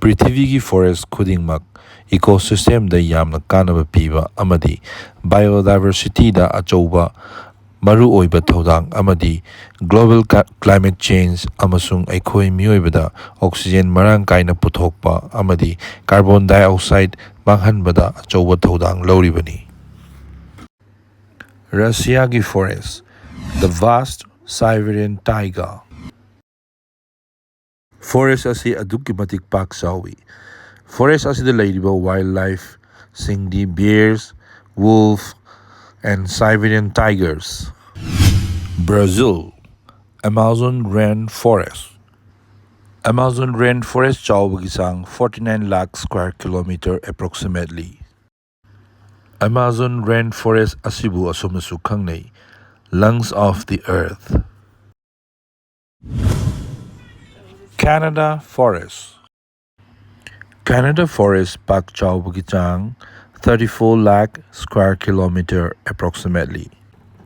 ꯄ꯭ꯔꯤꯊꯤꯕꯤꯒꯤ ꯐꯣꯔꯦꯁ ꯈꯨꯗꯤꯡꯃꯛ ꯏꯀꯣꯁꯤꯁꯇꯦꯝꯗ ꯌꯥꯝꯅ ꯀꯥꯟꯅꯕ ꯄꯤꯕ ꯑꯃꯗꯤ ꯕꯥꯏꯑꯣꯗꯥꯏꯕꯔꯁꯤꯇꯤꯗ ꯑꯆꯧꯕ ꯃꯔꯨꯑꯣꯏꯕ ꯊꯧꯗꯥꯡ ꯑꯃꯗꯤ ꯒ꯭ꯂꯣꯕꯦꯜ ꯀ꯭ꯂꯥꯏꯃꯦꯠ ꯆꯦꯟꯖ ꯑꯃꯁꯨꯡ ꯑꯩꯈꯣꯏ ꯃꯤꯑꯣꯏꯕꯗ ꯑꯣꯛꯁꯤꯖꯦꯟ ꯃꯔꯥꯡ ꯀꯥꯏꯅ ꯄꯨꯊꯣꯛꯄ ꯑꯃꯗꯤ ꯀꯥꯔꯕꯣꯟ ꯗꯥꯏꯑꯣꯛꯁꯥꯏꯗ ꯃꯥꯡꯍꯟꯕꯗ ꯑꯆꯧꯕ ꯊꯧꯗꯥꯡ ꯂꯧꯔꯤꯕꯅꯤ꯫ ꯔꯁꯤꯌꯥꯒꯤ ꯐꯣꯔꯦꯁ, ꯗ ꯚꯥꯁ꯭ꯠ ꯁꯥꯏꯕꯦꯔꯤꯌꯟ ꯇꯥꯏꯒꯥ꯫ ꯐꯣꯔꯦꯁ ꯑꯁꯤ ꯑꯗꯨꯛꯀꯤ ꯃꯇꯤꯛ ꯄꯥꯛ ꯆꯥꯎꯏ꯫ ꯐꯣꯔꯦꯁ ꯑꯁꯤꯗ ꯂꯩꯔꯤꯕ ꯋꯥꯏꯜꯗꯂꯥꯏꯐꯁꯤꯡꯗꯤ bear, wolf, and Siberian tigers. Brazil, Amazon rain forest. Amazon rain forest ꯆꯥꯎꯕꯒꯤ ꯆꯥꯡ 49 lakh square kilometre approximately. Amazon rain forest ꯑꯁꯤꯕꯨ ꯑꯁꯨꯝꯅꯁꯨ ꯈꯪꯅꯩ, ꯂꯪꯁ ꯑꯣꯐ ꯗꯤ ꯑꯔꯊ꯫ Canada forest. ꯀꯦꯅꯥꯗꯥ ꯐꯣꯔꯦꯁ ꯄꯥꯛ ꯆꯥꯎꯕꯒꯤ ꯆꯥꯡ 34 lakh square kilometre approximately.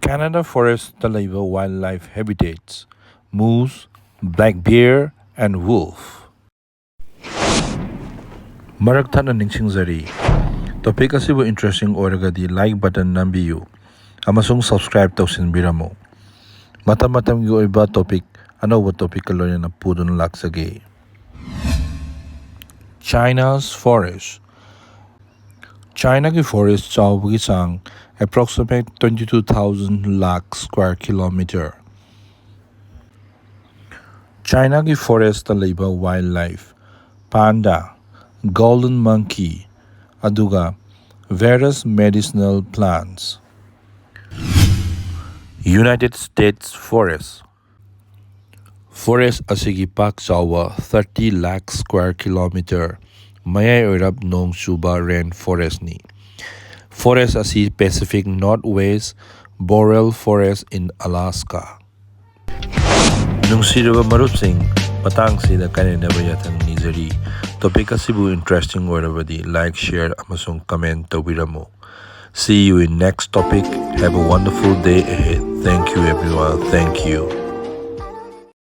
Canada forest ꯂꯩꯕ wildlife habitats: moose, black bear, and wolf. ꯃꯔꯛ ꯊꯠꯅ ꯅꯤꯡꯁꯤꯡꯖꯔꯤ, ꯇꯣꯄꯤꯛ ꯑꯁꯤꯕꯨ ꯏꯟꯇꯔꯦꯁꯇꯤꯡ ꯑꯣꯏꯔꯒꯗꯤ ꯂꯥꯏꯛ ꯕꯇꯟ ꯅꯝꯕꯤꯌꯨ ꯑꯃꯁꯨꯡ ꯁꯕꯁꯀ꯭ꯔꯥꯏꯕ ꯇꯧꯁꯤꯟꯕꯤꯔꯝꯃꯨ꯫ ꯃꯇꯝ ꯃꯇꯝꯒꯤ ꯑꯣꯏꯕ ꯑꯅꯧꯕ ꯇꯣꯄꯤꯛꯀ ꯂꯣꯏꯅꯅ ꯄꯨꯗꯨꯅ ꯂꯥꯛꯆꯒꯦ꯫ ꯆꯥꯏꯅꯥꯁ ꯐꯣꯔꯦꯁ꯫ ꯆꯥꯏꯅꯥꯒꯤ ꯐꯣꯔꯦꯁ ꯆꯥꯎꯕꯒꯤ ꯆꯥꯡ ꯑꯦꯄ꯭ꯔꯣꯛꯁꯤꯃꯦꯠ 22,000 ꯂꯥꯈ ꯁ꯭ꯀ꯭ꯋꯥꯔ ꯀꯤꯂꯣꯃꯤꯇꯔ꯫ ꯆꯥꯏꯅꯥꯒꯤ ꯐꯣꯔꯦꯁꯇ ꯂꯩꯕ ꯋꯥꯏꯜꯗꯂꯥꯏꯐ: ꯄꯥꯟꯗꯥ, ꯒꯣꯜꯗꯟ ꯃꯪꯀꯤ, ꯑꯗꯨꯒ various medicinal plants. United States forest. Forest ꯑꯁꯤꯒꯤ ꯄꯥꯛ ꯆꯥꯎꯕ 30 ꯂꯥꯈ ꯁ꯭ꯀ꯭ꯋꯥꯔ ꯀꯤꯂꯣꯃꯤꯇꯔ ꯃꯌꯥꯏ ꯑꯣꯏꯔꯞ ꯅꯣꯡ ꯆꯨꯕ ꯔꯦꯟ ꯐꯣꯔꯦꯁꯅꯤ꯫ ꯐꯣꯔꯦꯁ ꯑꯁꯤ ꯄꯦꯁꯤꯐꯤꯛ ꯅꯣꯔꯊꯋꯦꯁ ꯕꯣꯔꯦꯜ ꯐꯣꯔꯦꯁ ꯏꯟ ꯑꯂꯥꯁꯀꯥ꯫ ꯅꯨꯡꯁꯤꯔꯕ ꯃꯔꯨꯞꯁꯤꯡ, ꯃꯇꯥꯡꯁꯤꯗ ꯀꯥꯏꯅꯅꯕ ꯌꯥꯊꯪ ꯅꯤꯖꯔꯤ꯫ ꯇꯣꯄꯤꯛ ꯑꯁꯤꯕꯨ ꯏꯟꯇꯔꯦꯁꯇꯤꯡ ꯑꯣꯏꯔꯕꯗꯤ ꯂꯥꯏꯛ, ꯁꯦꯌꯔ ꯑꯃꯁꯨꯡ comment ꯇꯧꯕꯤꯔꯝꯃꯨ꯫ See you in next topic. Have a wonderful day ahead. Thank you everyone. Thank you.